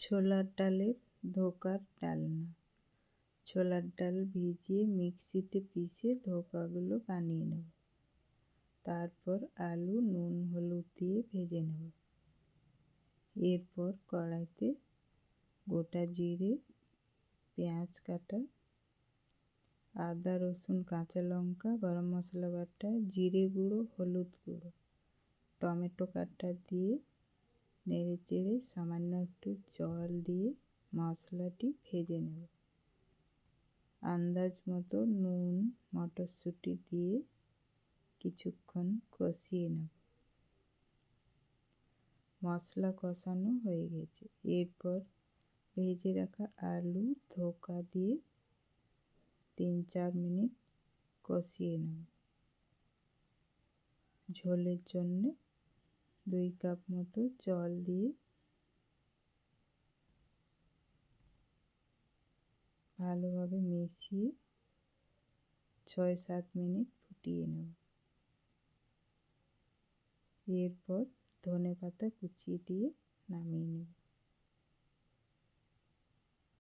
ছোলার ডালের ধোকার ডালনা। ছোলার ডাল ভিজিয়ে মিক্সিতে পিষে ধোকাগুলো বানিয়ে নেব। তারপর আলু নুন হলুদ দিয়ে ভেজে নেব। এরপর কড়াইতে গোটা জিরে, পেঁয়াজ কাটা, আদা রসুন কাঁচা লঙ্কা, গরম মশলা বাটা, জিরে গুঁড়ো, হলুদ গুঁড়ো, টমেটো কাটা দিয়ে নেড়ে চেড়ে সামান্য একটু জল দিয়ে মশলাটি ভেজে নেব। আন্দাজ মতো নুন, মটরশুঁটি দিয়ে কিছুক্ষণ কষিয়ে নেব। মশলা কষানো হয়ে গেছে। এরপর ভেজে রাখা আলু ধোকা দিয়ে 3-4 মিনিট কষিয়ে নেব। ঝোলের জন্য 2 কাপ মতো জল দিয়ে ভালোভাবে মিশিয়ে 6-7 মিনিট ফুটিয়ে নেব। এরপর ধনেপাতা কুচিয়ে দিয়ে নামিয়ে নেব।